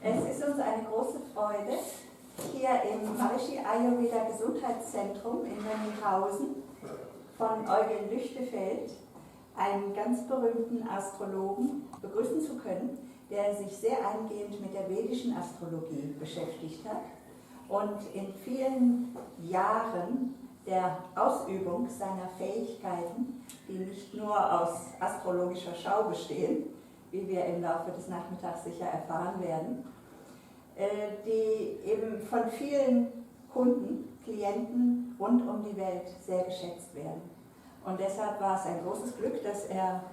Es ist uns eine große Freude, hier im Maharishi Ayurveda Gesundheitszentrum in Mönninghausen von Eugen Lüchtefeld einen ganz berühmten Astrologen begrüßen zu können, der sich sehr eingehend mit der vedischen Astrologie beschäftigt hat und in vielen Jahren der Ausübung seiner Fähigkeiten, die nicht nur aus astrologischer Schau bestehen, wie wir im Laufe des Nachmittags sicher erfahren werden, die eben von vielen Kunden, Klienten rund um die Welt sehr geschätzt werden. Und deshalb war es ein großes Glück, dass er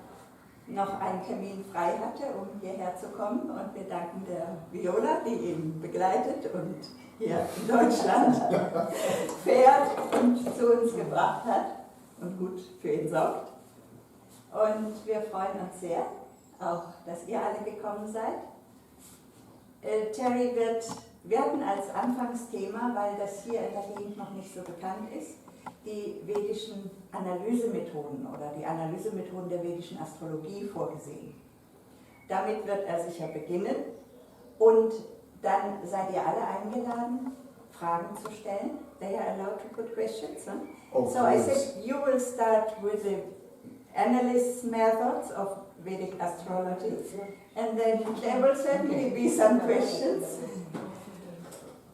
noch einen Termin frei hatte, um hierher zu kommen. Und wir danken der Viola, die ihn begleitet und hier in Deutschland fährt und zu uns gebracht hat und gut für ihn sorgt. Und wir freuen uns sehr, auch dass ihr alle gekommen seid. Terry wir hatten als Anfangsthema, weil das hier in der Gegend noch nicht so bekannt ist, die vedischen Analysemethoden oder die Analysemethoden der vedischen Astrologie vorgesehen. Damit wird er sicher beginnen und dann seid ihr alle eingeladen, Fragen zu stellen. They are allowed to put questions. Huh? Oh, so I said you will start with the analysis methods of Vedic astrology and then there will certainly be some questions.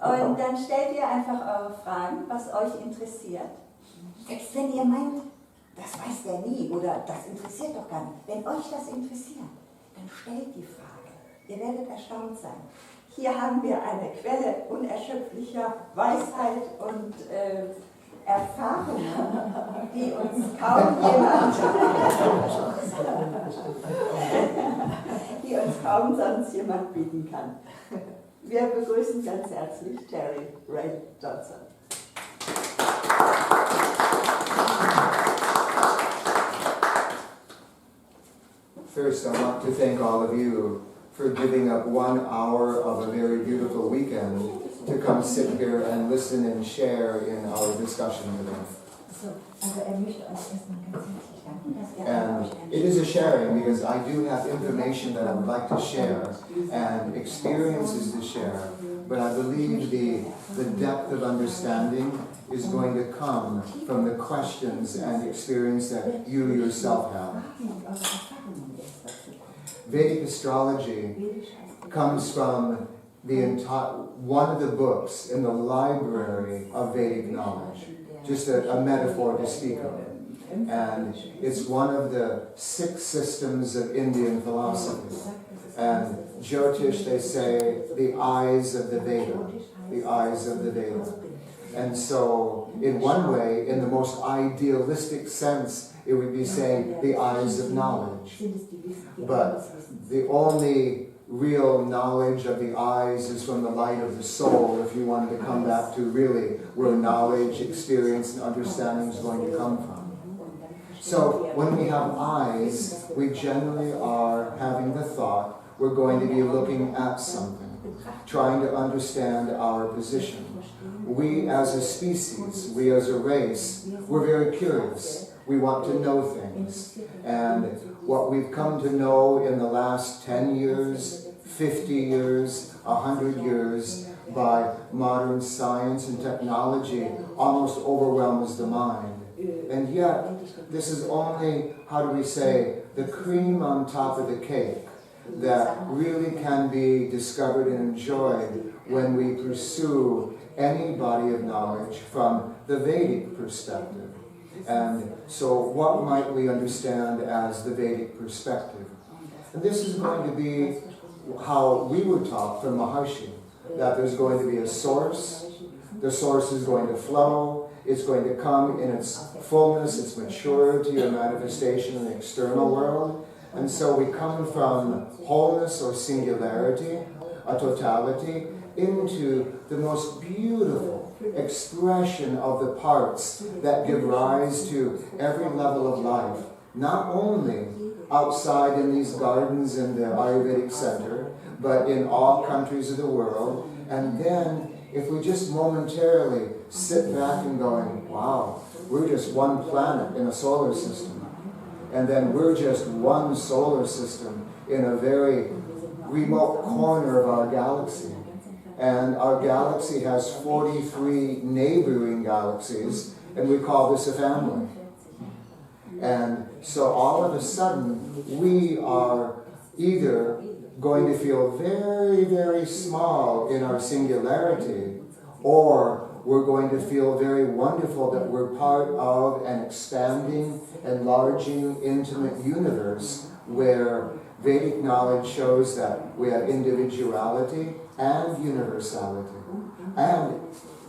Und dann stellt ihr einfach eure Fragen, was euch interessiert. Selbst wenn ihr meint, das weiß der nie oder das interessiert doch gar nicht. Wenn euch das interessiert, dann stellt die Frage. Ihr werdet erstaunt sein. Hier haben wir eine Quelle unerschöpflicher Weisheit und Erfahrung, die uns kaum sonst jemand bieten kann. Wir begrüßen ganz herzlich Terry Ray Johnson. First, I want to thank all of you for giving up 1 hour of a very beautiful weekend to come sit here and listen and share in our discussion today. And it is a sharing because I do have information that I would like to share and experiences to share, but I believe the depth of understanding is going to come from the questions and experience that you yourself have. Vedic astrology comes from one of the books in the library of Vedic knowledge, just a metaphor to speak of. And it's one of the 6 systems of Indian philosophy. And Jyotish, they say, the eyes of the Veda, the eyes of the Veda. And so, in one way, in the most idealistic sense, it would be saying the eyes of knowledge. But the only real knowledge of the eyes is from the light of the soul, if you wanted to come back to really where knowledge, experience, and understanding is going to come from. So when we have eyes, we generally are having the thought we're going to be looking at something, trying to understand our position. We as a species, we as a race, we're very curious. We want to know things. And what we've come to know in the last 10 years, 50 years, 100 years, by modern science and technology, almost overwhelms the mind. And yet, this is only, how do we say, the cream on top of the cake that really can be discovered and enjoyed when we pursue any body of knowledge from the Vedic perspective. And so what might we understand as the Vedic perspective? And this is going to be how we were taught from Maharishi, that there's going to be a source, the source is going to flow, it's going to come in its fullness, its maturity or manifestation in the external world. And so we come from wholeness or singularity, a totality, into the most beautiful expression of the parts that give rise to every level of life, not only outside in these gardens in the Ayurvedic center, but in all countries of the world. And then, if we just momentarily sit back and going, wow, we're just one planet in a solar system. And then we're just one solar system in a very remote corner of our galaxy. And our galaxy has 43 neighboring galaxies, and we call this a family. And so all of a sudden, we are either going to feel very, very small in our singularity, or we're going to feel very wonderful that we're part of an expanding, enlarging, intimate universe where Vedic knowledge shows that we have individuality and universality. And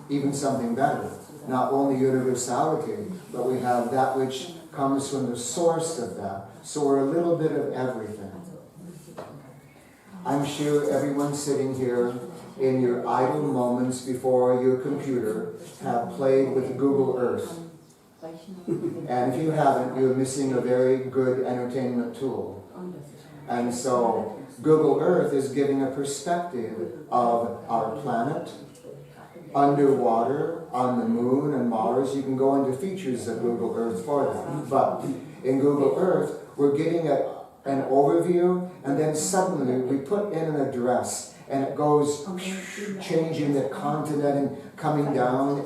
even something better, not only universality, but we have that which comes from the source of that. So we're a little bit of everything. I'm sure everyone sitting here in your idle moments before your computer have played with Google Earth. And if you haven't, you're missing a very good entertainment tool. And so Google Earth is giving a perspective of our planet, underwater, on the moon and Mars. You can go into features of Google Earth for that. But in Google Earth, we're getting an overview, and then suddenly we put in an address, and it goes changing the continent and coming down,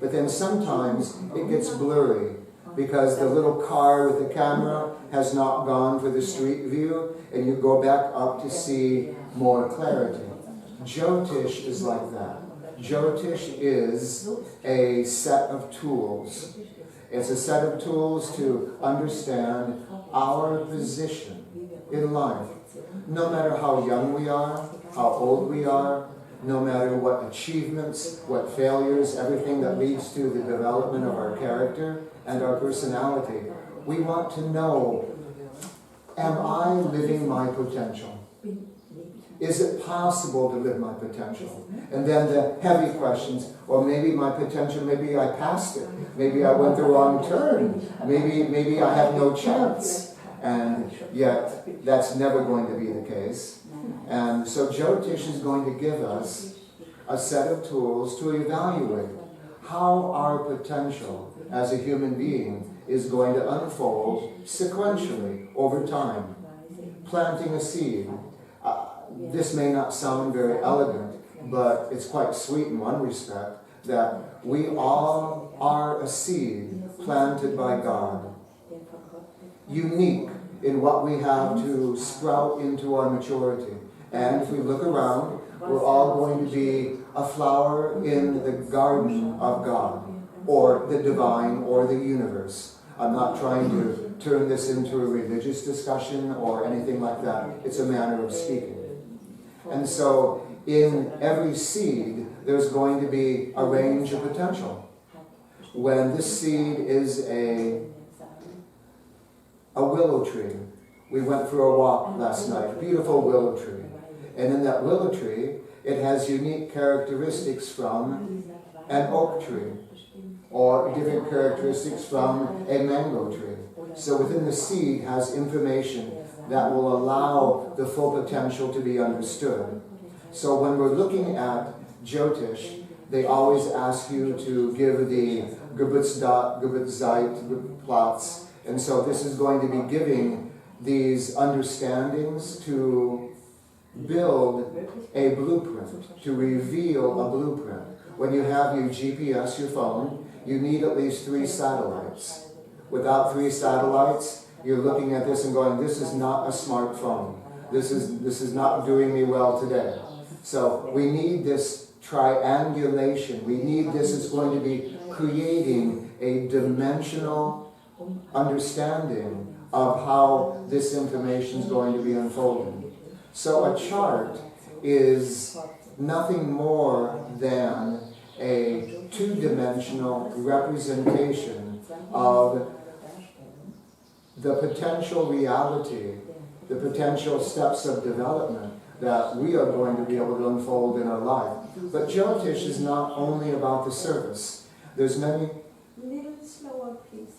but then sometimes it gets blurry because the little car with the camera has not gone for the street view, and you go back up to see more clarity. Jyotish is like that. Jyotish is a set of tools. It's a set of tools to understand our position in life. No matter how young we are, how old we are, no matter what achievements, what failures, everything that leads to the development of our character and our personality, we want to know, am I living my potential? Is it possible to live my potential? And then the heavy questions, or maybe my potential, maybe I passed it. Maybe I went the wrong turn. Maybe I have no chance. And yet, that's never going to be the case. And so Jyotish is going to give us a set of tools to evaluate how our potential as a human being is going to unfold sequentially over time. Planting a seed. This may not sound very elegant, but it's quite sweet in one respect, that we all are a seed planted by God. Unique in what we have to sprout into our maturity. And if we look around, we're all going to be a flower in the garden of God, or the divine, or the universe. I'm not trying to turn this into a religious discussion or anything like that. It's a manner of speaking. And so in every seed, there's going to be a range of potential. When this seed is a willow tree, we went for a walk last night, a beautiful willow tree. And in that willow tree, it has unique characteristics from an oak tree, or different characteristics from a mango tree. So within the seed has information that will allow the full potential to be understood. So when we're looking at Jyotish, they always ask you to give the Geburtsdat, Geburtszeit, Geburtsplatz. And so this is going to be giving these understandings to build a blueprint, to reveal a blueprint. When you have your GPS, your phone, you need at least 3 satellites. Without 3 satellites, you're looking at this and going, this is not a smartphone. This is not doing me well today. So we need this triangulation. We need this. It's going to be creating a dimensional understanding of how this information is going to be unfolding. So a chart is nothing more than a 2-dimensional representation of the potential reality, the potential steps of development that we are going to be able to unfold in our life. But Jyotish is not only about the surface. There's many... A little slower, please.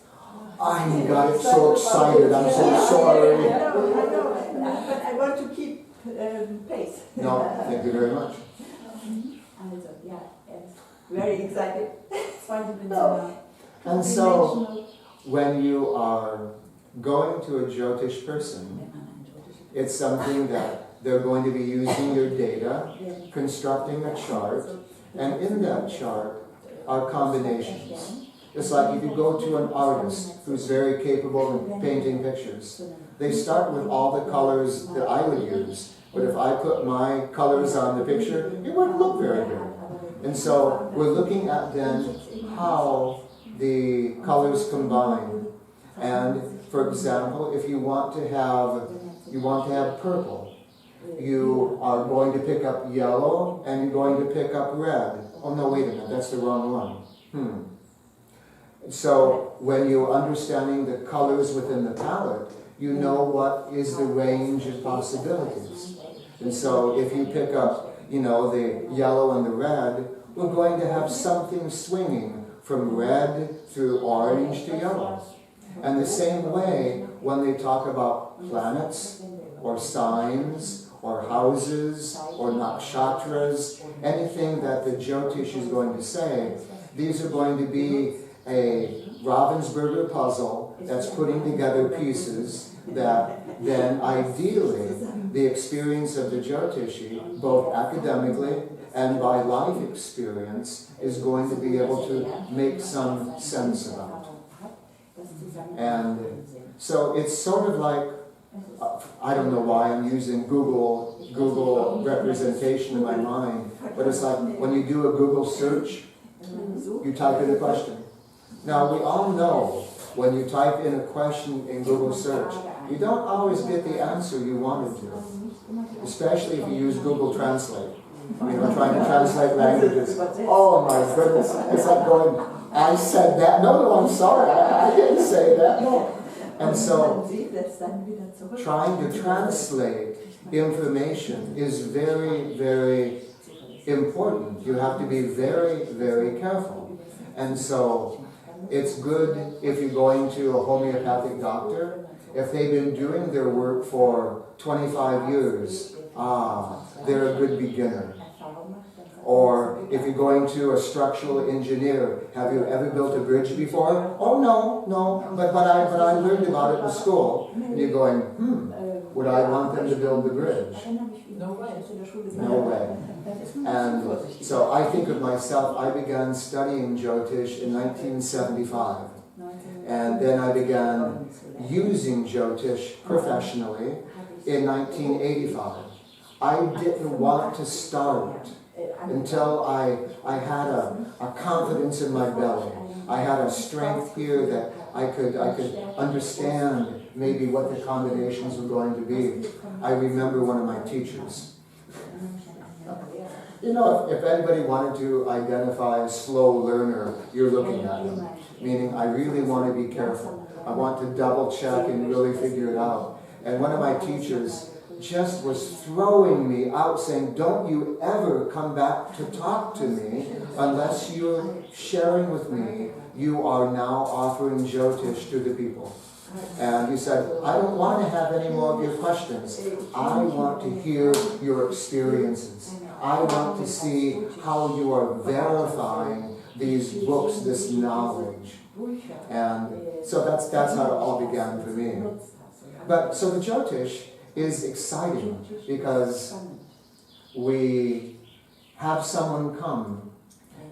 I got so excited. I'm so sorry. I know. But I want to keep pace. No, thank you very much. Very excited. And so, when you are going to a Jyotish person, it's something that they're going to be using your data, constructing a chart, and in that chart are combinations. It's like if you go to an artist who's very capable in painting pictures, they start with all the colors that I would use, but if I put my colors on the picture, it wouldn't look very good. And so we're looking at then how the colors combine. And for example, if you want to have purple, you are going to pick up yellow and you're going to pick up red. Oh no, wait a minute, that's the wrong one. So when you're understanding the colors within the palette, you know what is the range of possibilities. And so if you pick up, the yellow and the red, we're going to have something swinging from red through orange to yellow. And the same way, when they talk about planets, or signs, or houses, or nakshatras, anything that the Jyotish is going to say, these are going to be a Ravensburger puzzle that's putting together pieces that then ideally the experience of the Jyotishi, both academically and by life experience, is going to be able to make some sense about. And so it's sort of like, I don't know why I'm using Google representation in my mind, but it's like when you do a Google search, you type in a question. Now we all know when you type in a question in Google search, you don't always get the answer you wanted to, especially if you use Google Translate. Trying to translate languages. Oh my goodness, it's like going, I said that. No, I'm sorry, I didn't say that. No. And so, trying to translate information is very, very important. You have to be very, very careful. And so, it's good if you're going to a homeopathic doctor, if they've been doing their work for 25 years, they're a good beginner. Or if you're going to a structural engineer, have you ever built a bridge before? Oh no, but I learned about it in school. And you're going, would I want them to build the bridge? No way. And so I think of myself, I began studying Jyotish in 1975. And then I began using Jyotish professionally in 1985. I didn't want to start until I had a confidence in my belly. I had a strength here that I could understand maybe what the combinations were going to be. I remember one of my teachers. If anybody wanted to identify a slow learner, you're looking at them. Meaning, I really want to be careful. I want to double check and really figure it out. And one of my teachers just was throwing me out saying, don't you ever come back to talk to me unless you're sharing with me you are now offering Jyotish to the people. And he said, I don't want to have any more of your questions. I want to hear your experiences. I want to see how you are verifying these books, this knowledge. And so that's how it all began for me. But so the Jyotish is exciting because we have someone come.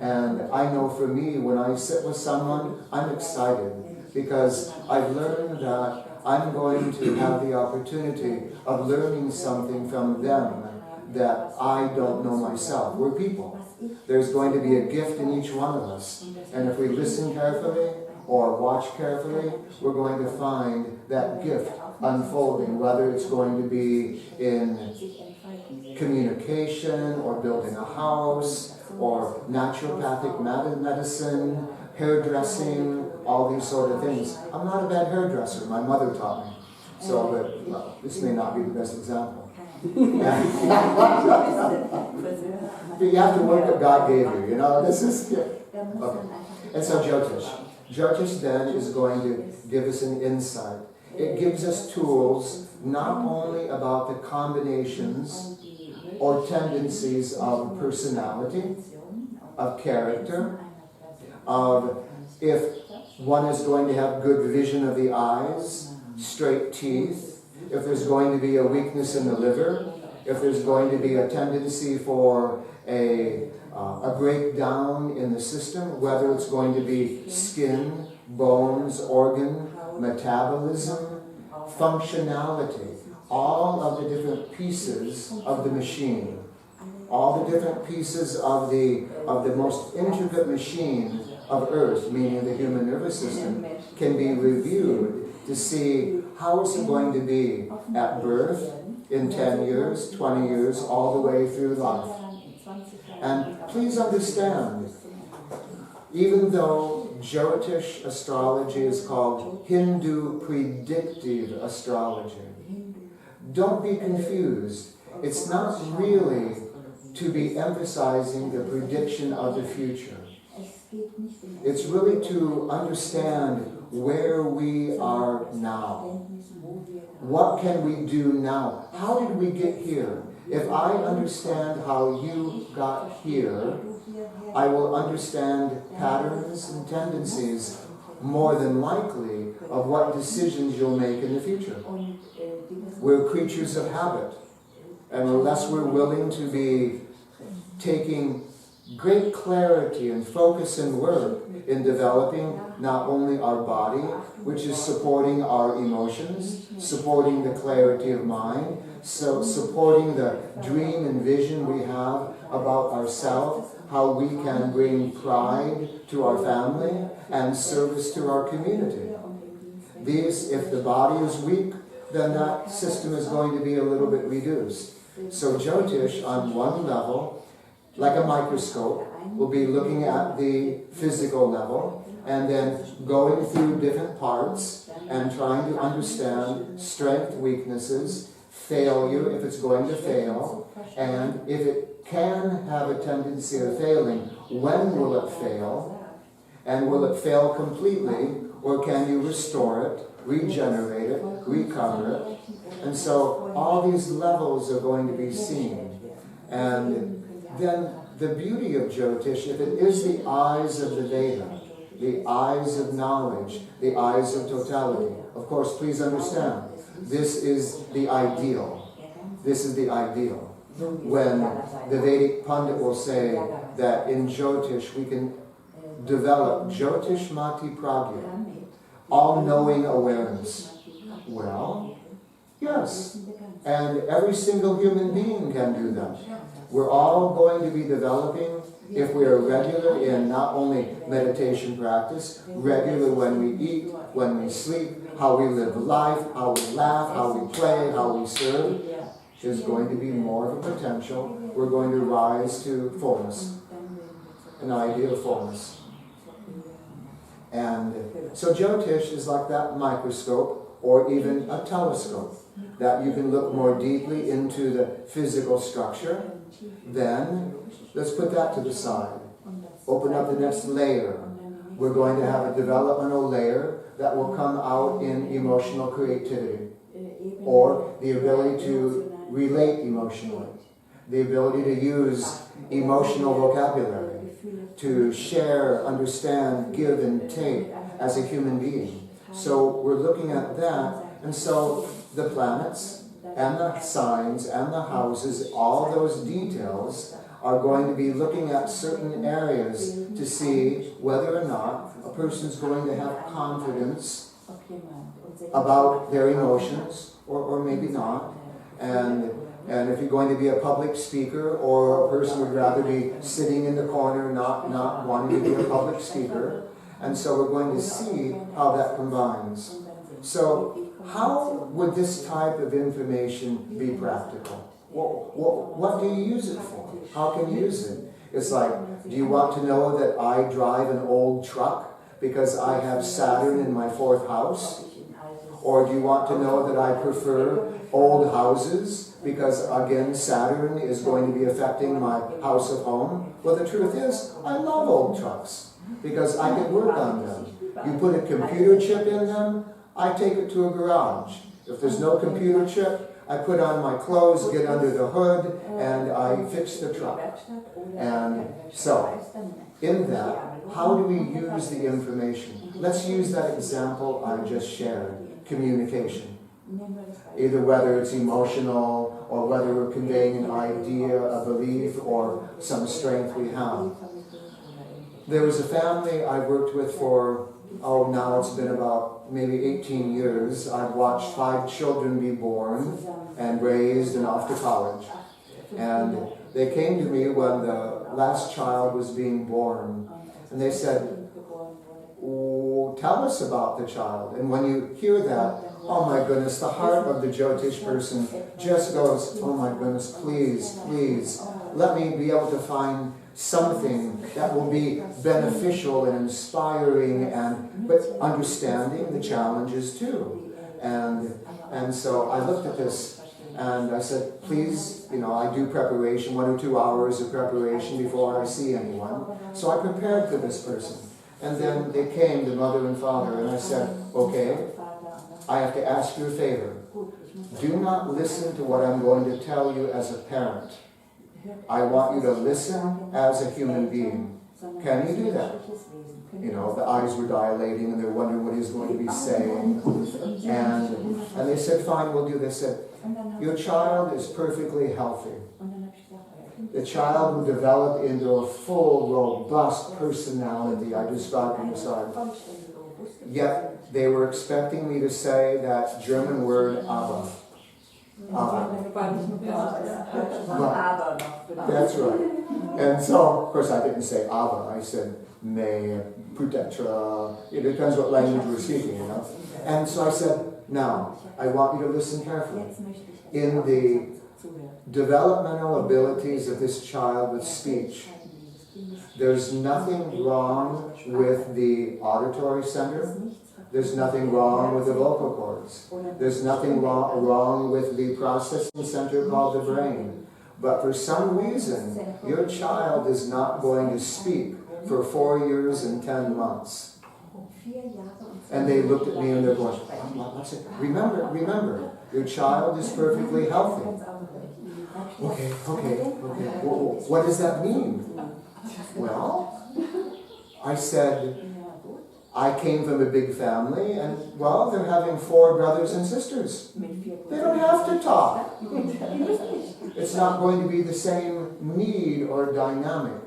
And I know for me, when I sit with someone, I'm excited because I've learned that I'm going to have the opportunity of learning something from them that I don't know myself. We're people. There's going to be a gift in each one of us. And if we listen carefully or watch carefully, we're going to find that gift unfolding, whether it's going to be in communication or building a house or naturopathic medicine, hairdressing, all these sort of things. I'm not a bad hairdresser. My mother taught me. So, this may not be the best example. But you have to work what God gave you, this is... Okay. And so Jyotish. Jyotish then is going to give us an insight. It gives us tools not only about the combinations or tendencies of personality, of character, of if one is going to have good vision of the eyes, straight teeth, if there's going to be a weakness in the liver, if there's going to be a tendency for a breakdown in the system, whether it's going to be skin, bones, organ, metabolism, functionality, all of the different pieces of the machine, all the different pieces of the most intricate machine of Earth, meaning the human nervous system, can be reviewed to see how it's going to be at birth, in 10 years, 20 years, all the way through life. And please understand, even though Jyotish astrology is called Hindu predictive astrology, don't be confused. It's not really to be emphasizing the prediction of the future. It's really to understand where we are now. What can we do now? How did we get here? If I understand how you got here, I will understand patterns and tendencies more than likely of what decisions you'll make in the future. We're creatures of habit. And unless we're willing to be taking great clarity and focus and work in developing not only our body, which is supporting our emotions, supporting the clarity of mind, so supporting the dream and vision we have about ourselves, how we can bring pride to our family and service to our community. These, if the body is weak, then that system is going to be a little bit reduced. So Jyotish, on one level, like a microscope, will be looking at the physical level and then going through different parts and trying to understand strength, weaknesses, failure if it's going to fail, and if it can have a tendency of failing, when will it fail? And will it fail completely, or can you restore it, regenerate it, recover it? And so all these levels are going to be seen. And then the beauty of Jyotish, if it is the eyes of the Veda, the eyes of knowledge, the eyes of totality, of course, please understand, this is the ideal. This is the ideal. When the Vedic Pundit will say that in Jyotish we can develop Jyotish Mati Pragya, all-knowing awareness. Well, yes. And every single human being can do that. We're all going to be developing, if we are regular in not only meditation practice, regular when we eat, when we sleep, how we live life, how we laugh, how we play, how we serve, is going to be more of a potential. We're going to rise to fullness, an idea of fullness. And so Jyotish is like that microscope or even a telescope that you can look more deeply into the physical structure. Then let's put that to the side. Open up the next layer. We're going to have a developmental layer that will come out in emotional creativity, or the ability to relate emotionally, the ability to use emotional vocabulary, to share, understand, give and take as a human being. So we're looking at that, and so the planets and the signs and the houses, all those details are going to be looking at certain areas to see whether or not a person's going to have confidence about their emotions, or maybe not. And if you're going to be a public speaker, or a person would rather be sitting in the corner, not wanting to be a public speaker. And so we're going to see how that combines. So how would this type of information be practical? What do you use it for? How can you use it? It's like, do you want to know that I drive an old truck because I have Saturn in my 4th house? Or do you want to know that I prefer old houses because, again, Saturn is going to be affecting my house of home? Well, the truth is, I love old trucks because I can work on them. You put a computer chip in them, I take it to a garage. If there's no computer chip, I put on my clothes, get under the hood, and I fix the truck. And so, in that, how do we use the information? Let's use that example I just shared, communication. Either whether it's emotional or whether we're conveying an idea, a belief, or some strength we have. There was a family I worked with for, now it's been about maybe 18 years. I've watched 5 children be born and raised and off to college. And they came to me when the last child was being born, and they said, "Oh, tell us about the child." And when you hear that, oh my goodness, the heart of the Jyotish person just goes, oh my goodness, please, please, let me be able to find something that will be beneficial and inspiring, but understanding the challenges too. And so I looked at this and I said, please, I do preparation, 1 or 2 hours of preparation before I see anyone. So I prepared for this person. And then they came, the mother and father, and I said, okay, I have to ask you a favor. Do not listen to what I'm going to tell you as a parent. I want you to listen as a human being. Can you do that? The eyes were dilating and they're wondering what he's going to be saying. And they said, fine, we'll do this. They said, your child is perfectly healthy. The child will develop into a full, robust personality. I described him aside. Yet they were expecting me to say that German word Abba. That's right. And so, of course, I didn't say Abba. I said may, peut-être. It depends what language we're speaking, And so I said, now, I want you to listen carefully. In the developmental abilities of this child with speech, there's nothing wrong with the auditory center. There's nothing wrong with the vocal cords. There's nothing wrong with the processing center called the brain. But for some reason, your child is not going to speak for 4 years and 10 months. And they looked at me and they're going, I said, remember, your child is perfectly healthy. Okay. Well, what does that mean? Well, I said, I came from a big family, and, well, they're having 4 brothers and sisters. They don't have to talk. It's not going to be the same need or dynamic.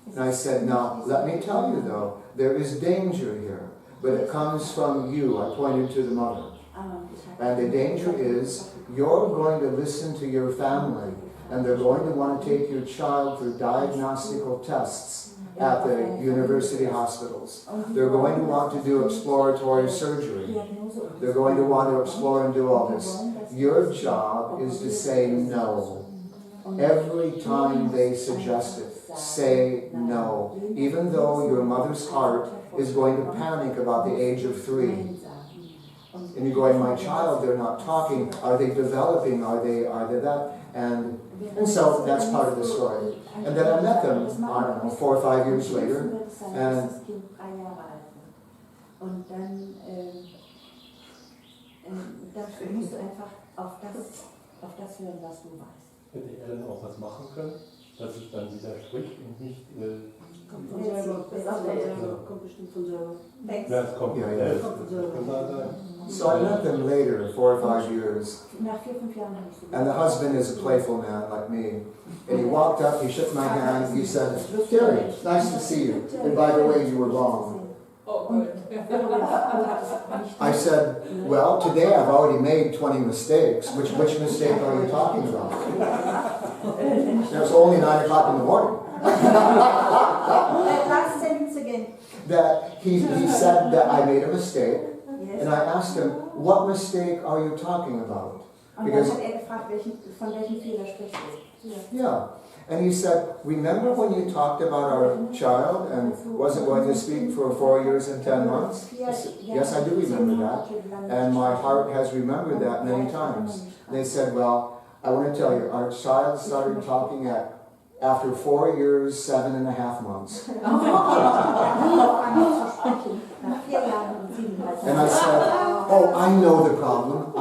And I said, now, let me tell you, though, there is danger here, but it comes from you. I pointed to the mother. And the danger is you're going to listen to your family, and they're going to want to take your child through diagnostical tests at the university hospitals. They're going to want to do exploratory surgery. They're going to want to explore and do all this. Your job is to say no. Every time they suggest it, say no. Even though your mother's heart is going to panic about the age of 3. And you're going, my child, they're not talking. Are they developing? Are they that? And so that's part of the story. And then I met them, I don't know, 4 or 5 years later. And Hätte er dann auch was machen können, dass es dann widerspricht und nicht... Kommt von selber. Kommt bestimmt von selber. Ja, es kommt von selber. So I met them later, 4 or 5 years. And the husband is a playful man like me. And he walked up, he shook my hand, he said, Terry, nice to see you. And by the way, you were wrong. I said, well, today I've already made 20 mistakes. Which mistake are you talking about? It was only 9 o'clock in the morning. Last sentence again. That he said that I made a mistake. And I asked him, what mistake are you talking about? Because, yeah. And he said, remember when you talked about our child and wasn't going to speak for 4 years and 10 months? I said, yes, I do remember that. And my heart has remembered that many times. And they said, well, I want to tell you, our child started talking after 4 years, 7.5 months. And I said, oh, I know the problem.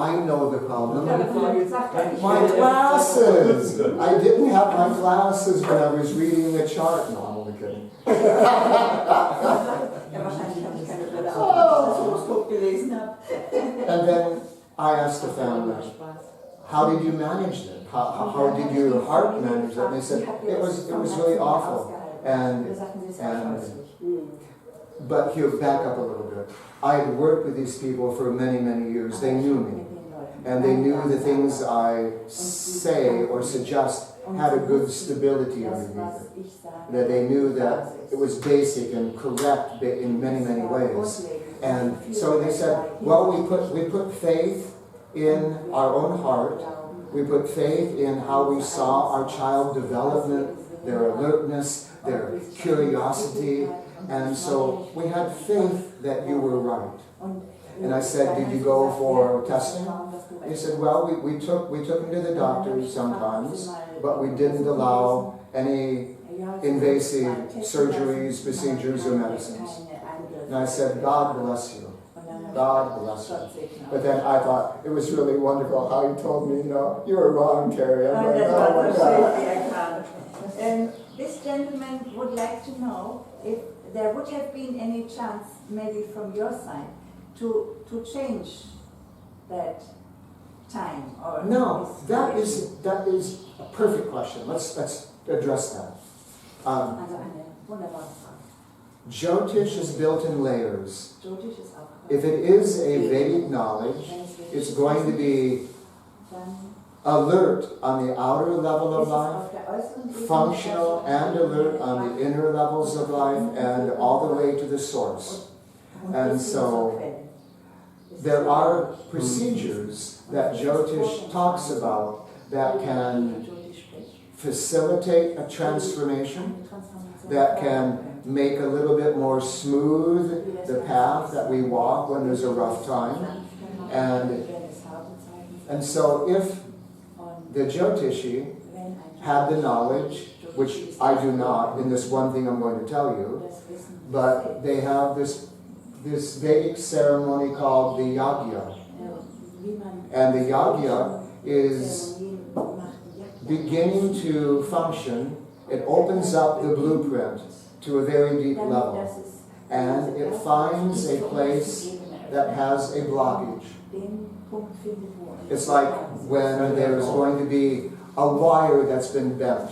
My glasses. I didn't have my glasses when I was reading the chart. No, I'm only kidding. And then I asked the family, how did you manage it? How did your heart manage that? And they said, it was really awful. But here, back up a little bit. I had worked with these people for many, many years. They knew me. And they knew the things I say or suggest had a good stability underneath it. That they knew that it was basic and correct in many, many ways. And so they said, well, we put faith in our own heart. We put faith in how we saw our child development, their alertness, their curiosity. And so we had faith that you were right. And I said, did you go for testing? They said, well, we took him to the doctor sometimes, but we didn't allow any invasive surgeries, procedures, or medicines. And I said, God bless you. God bless you. But then I thought, it was really wonderful how he told me, you were wrong, Terry. I'm like, oh my God. This gentleman would like to know if there would have been any chance, maybe from your side, to change that time or no, that is a perfect question. Let's address that. Jyotish is built in layers. If it is a Vedic knowledge, it's going to be alert on the outer level of life, functional and alert on the inner levels of life, and all the way to the source. And so there are procedures that Jyotish talks about that can facilitate a transformation, that can make a little bit more smooth the path that we walk when there's a rough time. And so if the Jyotishi had the knowledge, which I do not, in this one thing I'm going to tell you, but they have this Vedic ceremony called the yagya. And the yagya is beginning to function. It opens up the blueprint to a very deep level. And it finds a place that has a blockage. It's like when there's going to be a wire that's been bent.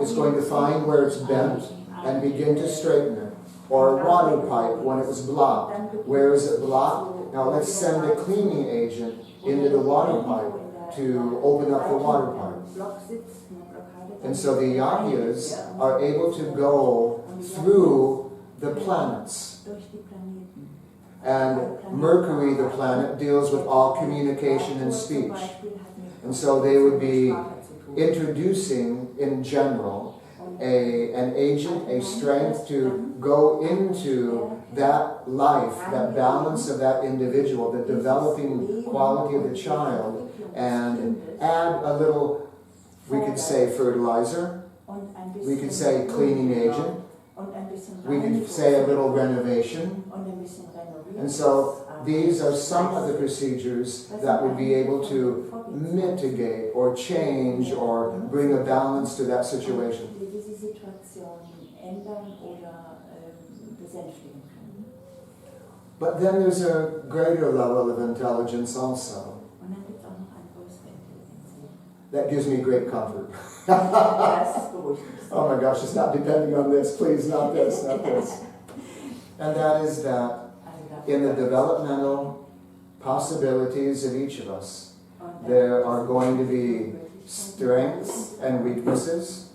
It's going to find where it's bent and begin to straighten it. Or a water pipe when it was blocked. Where is it blocked? Now let's send a cleaning agent into the water pipe to open up the water pipe. And so the yagyas are able to go through the planets. And Mercury, the planet, deals with all communication and speech. And so they would be introducing, in general, an agent, a strength to go into that life, that balance of that individual, the developing quality of the child, and add a little, we could say fertilizer, we could say cleaning agent, we could say a little renovation. And so these are some of the procedures that would be able to mitigate or change or bring a balance to that situation. But then there's a greater level of intelligence also. That gives me great comfort. Oh my gosh, it's not depending on this, please, not this, not this. And that is that in the developmental possibilities of each of us, there are going to be strengths and weaknesses,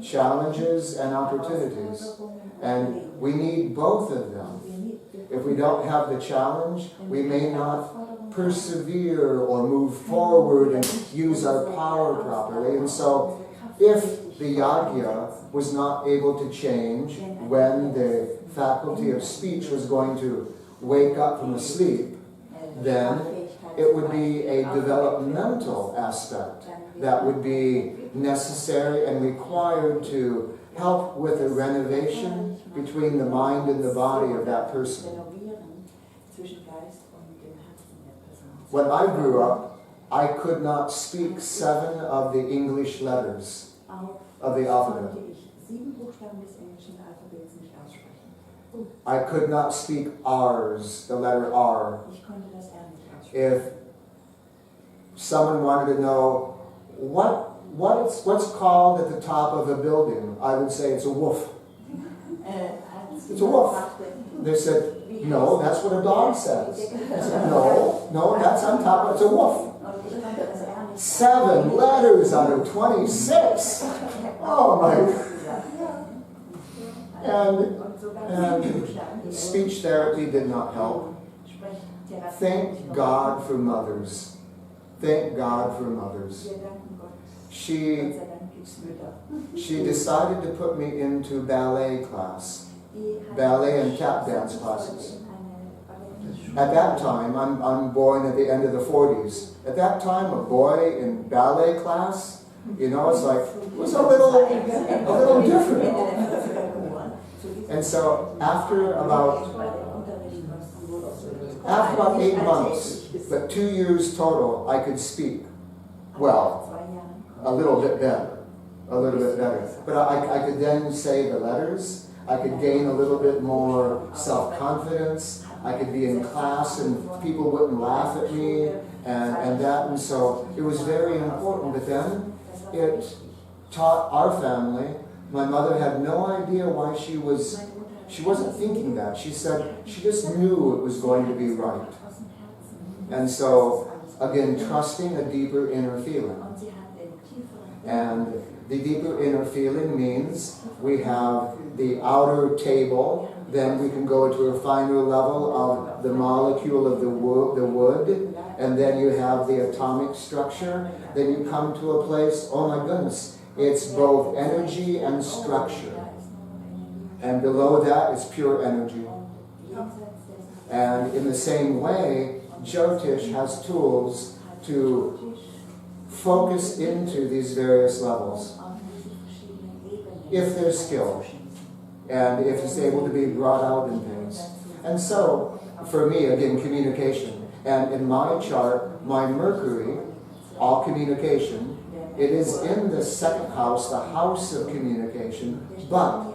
challenges and opportunities. And we need both of them. If we don't have the challenge, we may not persevere or move forward and use our power properly. And so if the yagya was not able to change when the faculty of speech was going to wake up from a sleep, then it would be a developmental aspect that would be necessary and required to help with a renovation between the mind and the body of that person. When I grew up, I could not speak 7 of the English letters of the alphabet. I could not speak R's, the letter R. Ich konnte das R nicht aussprechen. If someone wanted to know what's called at the top of a building, I would say it's a woof. It's a wolf. They said, no, that's what a dog says. I said, no, that's on top, it's a wolf. 7 letters out of 26. Oh my God. And speech therapy did not help. Thank God for mothers. Thank God for mothers. She decided to put me into ballet class. Ballet and tap dance classes. At that time, I'm born at the end of the 40s. At that time, a boy in ballet class, you know, it's like, it was a little different. And so after about 8 months, but 2 years total, I could speak. Well, a little bit better. But I could then say the letters. I could gain a little bit more self-confidence. I could be in class and people wouldn't laugh at me and so it was very important. But then it taught our family. My mother had no idea why she wasn't thinking that. She said she just knew it was going to be right. And so, again, trusting a deeper inner feeling. And the deeper inner feeling means we have the outer table, then we can go to a finer level of the molecule of the wood, and then you have the atomic structure. Then you come to a place, oh my goodness, it's both energy and structure. And below that is pure energy. And in the same way, Jyotish has tools to focus into these various levels, if there's skill, and if it's able to be brought out in things. And so, for me, again, communication. And in my chart, my Mercury, all communication, it is in the 2nd house, the house of communication, but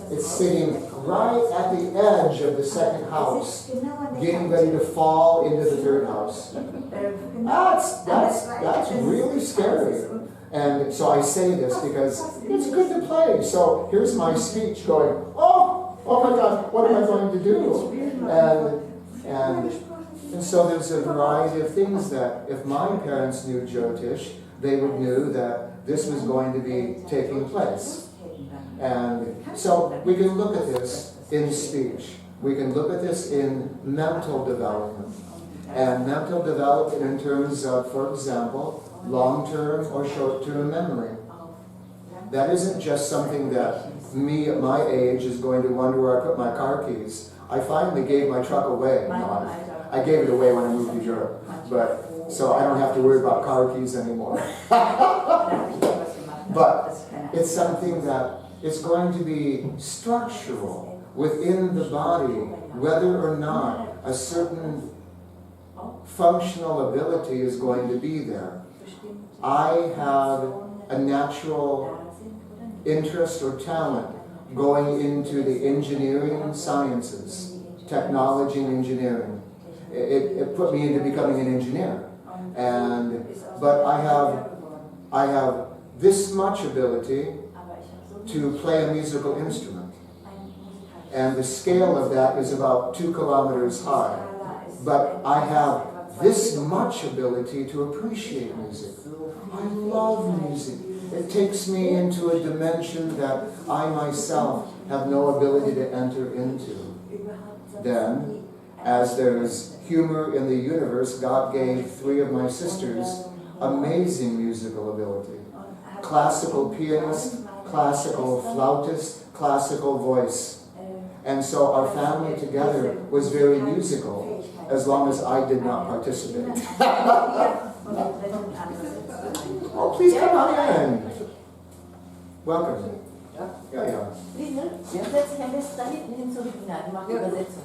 it's sitting right at the edge of the 2nd house, getting ready to fall into the 3rd house. That's really scary. And so I say this because it's good to play. So here's my speech going, oh my God, what am I going to do? And so there's a variety of things that if my parents knew Jyotish, they would knew that this was going to be taking place. And so we can look at this in speech. We can look at this in mental development. And mental development in terms of, for example, long-term or short-term memory. That isn't just something that me at my age is going to wonder where I put my car keys. I finally gave my truck away. I gave it away when I moved to Europe. But so I don't have to worry about car keys anymore. But it's something that is going to be structural within the body, whether or not a certain functional ability is going to be there. I have a natural interest or talent going into the engineering sciences, technology and engineering. It put me into becoming an engineer. But I have this much ability to play a musical instrument. And the scale of that is about 2 kilometers high. But I have this much ability to appreciate music. I love music. It takes me into a dimension that I myself have no ability to enter into. Then, as there's humor in the universe, God gave 3 of my sisters amazing musical ability. Classical pianist, classical flautist, classical voice. And so our family together was very musical, as long as I did not participate. Oh, please come on in. Welcome. Ja. Setz dich am besten da hinten hin zum Finale, ich mache die Übersetzung.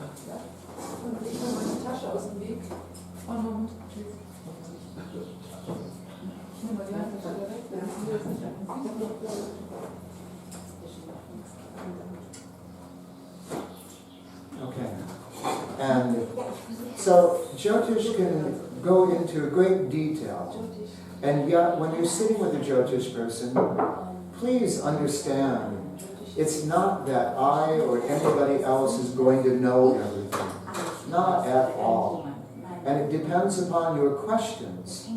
Und ich hole meine Tasche aus dem Weg. Und nimm mal die Handtasche weg, wenn du das nicht And so Jyotish can go into great detail. And yet, when you're sitting with a Jyotish person, please understand, it's not that I or anybody else is going to know everything. Not at all. And it depends upon your questions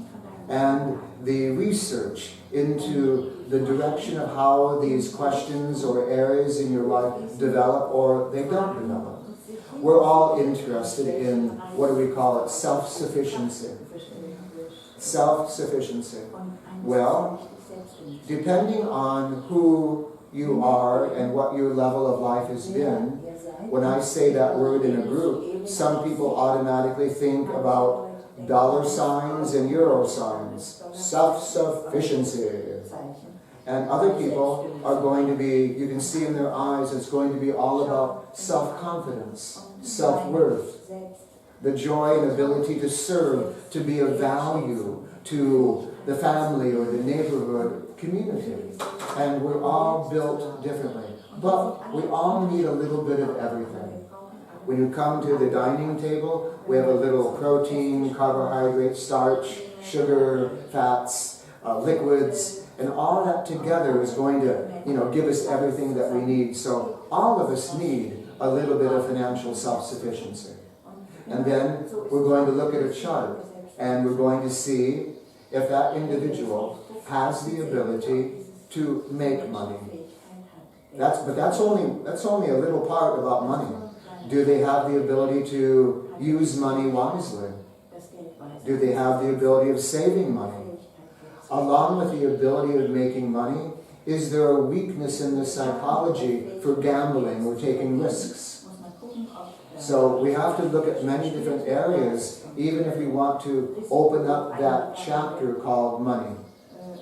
and the research into the direction of how these questions or areas in your life develop or they don't develop. We're all interested in, what do we call it, self-sufficiency. Self-sufficiency. Well, depending on who you are and what your level of life has been, when I say that word in a group, some people automatically think about dollar signs and euro signs. Self-sufficiency. And other people are going to be, you can see in their eyes, it's going to be all about self-confidence, self-worth, the joy and ability to serve, to be of value to the family or the neighborhood community. And we're all built differently. But we all need a little bit of everything. When you come to the dining table, we have a little protein, carbohydrate, starch, sugar, fats, liquids, and all that together is going to, give us everything that we need. So all of us need a little bit of financial self-sufficiency. And then we're going to look at a chart, and we're going to see if that individual has the ability to make money. But that's only a little part about money. Do they have the ability to use money wisely? Do they have the ability of saving money? Along with the ability of making money, is there a weakness in the psychology for gambling or taking risks? So we have to look at many different areas, even if we want to open up that chapter called money.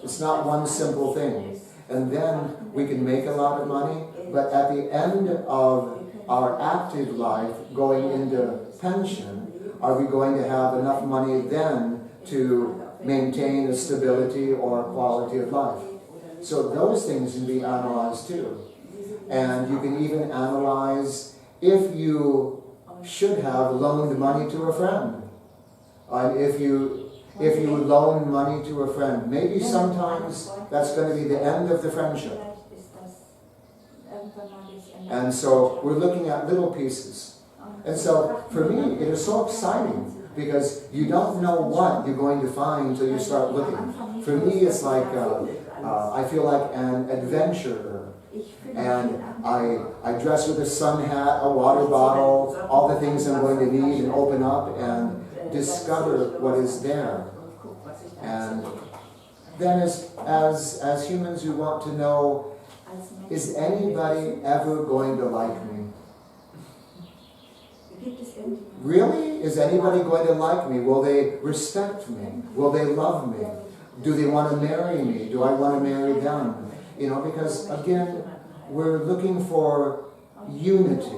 It's not one simple thing. And then we can make a lot of money, but at the end of our active life, going into pension, are we going to have enough money then to maintain a stability or quality of life? So those things can be analyzed too. And you can even analyze if you should have loaned money to a friend. And if you loan money to a friend, maybe sometimes that's going to be the end of the friendship. And so we're looking at little pieces. And so for me, it is so exciting because you don't know what you're going to find until you start looking. For me, it's like, I feel like an adventurer. And I dress with a sun hat, a water bottle, all the things I'm going to need, and open up and discover what is there. And then as humans, we want to know, is anybody ever going to like me? Really? Is anybody going to like me? Will they respect me? Will they love me? Do they want to marry me? Do I want to marry them? Because again, we're looking for unity,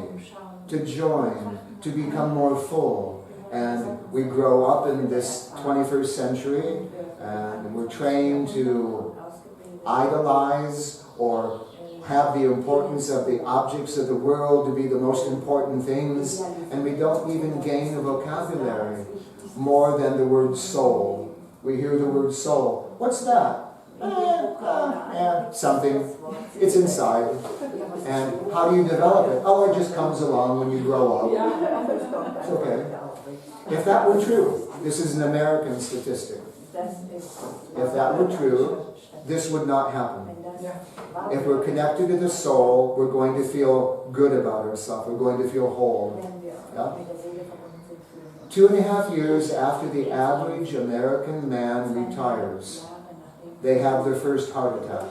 to join, to become more full. And we grow up in this 21st century, and we're trained to idolize or have the importance of the objects of the world to be the most important things, and we don't even gain a vocabulary more than the word soul. We hear the word soul. What's that? Something. It's inside. And how do you develop it? Oh, it just comes along when you grow up. It's okay. If that were true, this is an American statistic. If that were true, this would not happen. If we're connected to the soul, we're going to feel good about ourselves. We're going to feel whole. Yeah? 2.5 years after the average American man retires, they have their first heart attack.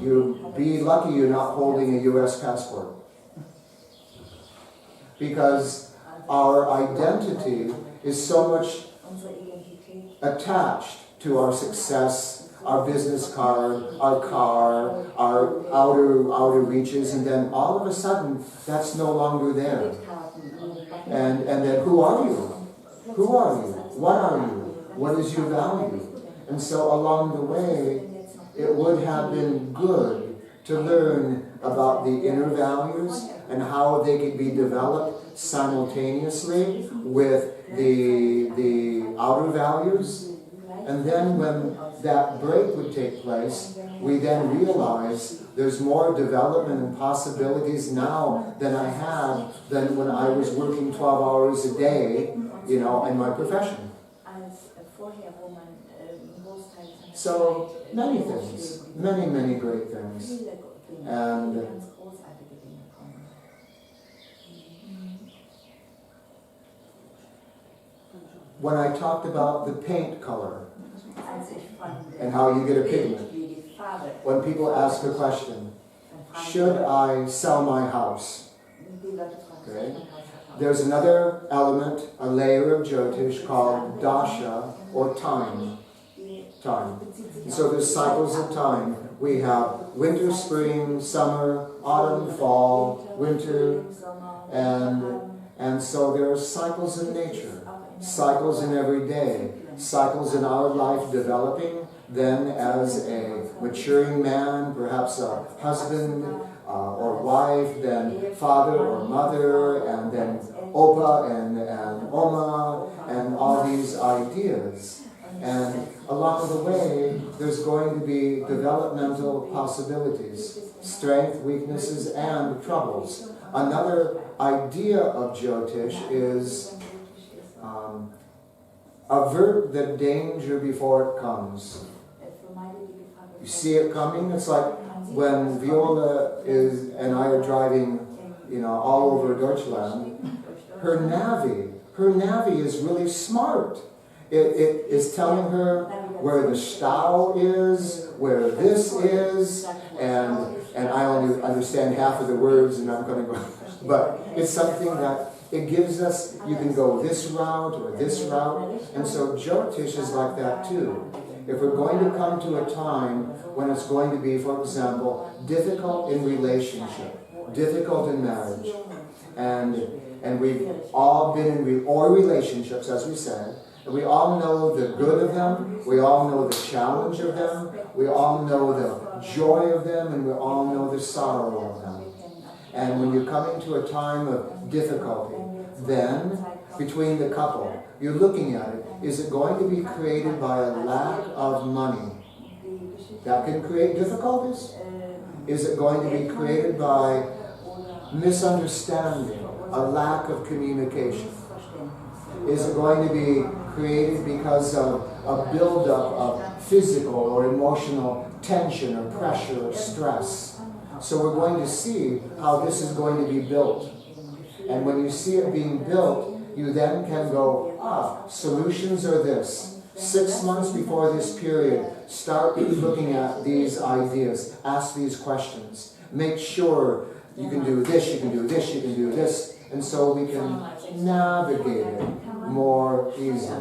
You be lucky you're not holding a U.S. passport. Because our identity is so much attached to our success, our business card, our car, our outer reaches, and then all of a sudden, that's no longer there. And then who are you? Who are you? What are you? What is your value? And so along the way, it would have been good to learn about the inner values and how they can be developed simultaneously with the outer values. And then when that break would take place, we then realize there's more development and possibilities now than I had than when I was working 12 hours a day, you know, in my profession. So many things, many great things. And when I talked about the paint color and how you get a pigment, when people ask a question, should I sell my house? Okay. There's another element, a layer of Jyotish called dasha, or time. And so there's cycles of time. We have winter, spring, summer, autumn, fall, winter, and so there are cycles in nature, cycles in every day, cycles in our life developing, then as a maturing man, perhaps a husband or wife, then father or mother, and then Opa and Oma, and all these ideas. And along the way, there's going to be developmental possibilities, strength, weaknesses, and troubles. Another idea of Jyotish is avert the danger before it comes. You see it coming? It's like when Viola and I are driving, you know, all over Deutschland. Her Navi is really smart. It is telling her where the Stau is, where this is, and I only understand half of the words, and I'm going to go. But it's something that it gives us. You can go this route or this route, and so Jyotish is like that too. If we're going to come to a time when it's going to be, for example, difficult in relationship, difficult in marriage, and we've all been in relationships, as we said, and we all know the good of them, we all know the challenge of them, we all know the joy of them, and we all know the sorrow of them. And when you're coming to a time of difficulty, then between the couple, you're looking at it, is it going to be created by a lack of money? That can create difficulties? Is it going to be created by misunderstanding, a lack of communication? Is it going to be created because of a buildup of physical or emotional tension or pressure or stress? So we're going to see how this is going to be built. And when you see it being built, you then can go, solutions are this. 6 months before this period, start looking at these ideas. Ask these questions. Make sure you can do this, you can do this, you can do this. And so we can navigate it more easily.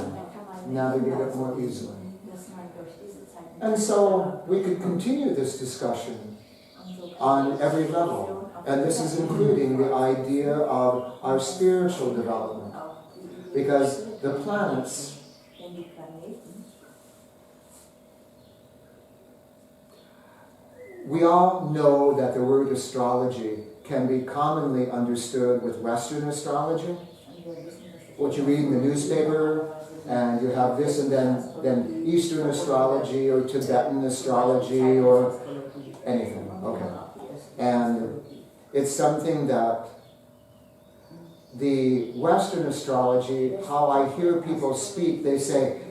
And so we could continue this discussion on every level. And this is including the idea of our spiritual development. Because the planets, we all know that the word astrology can be commonly understood with Western astrology. What you read in the newspaper, and you have this, and then Eastern astrology or Tibetan astrology or anything. Okay. And it's something that the Western astrology, how I hear people speak, they say,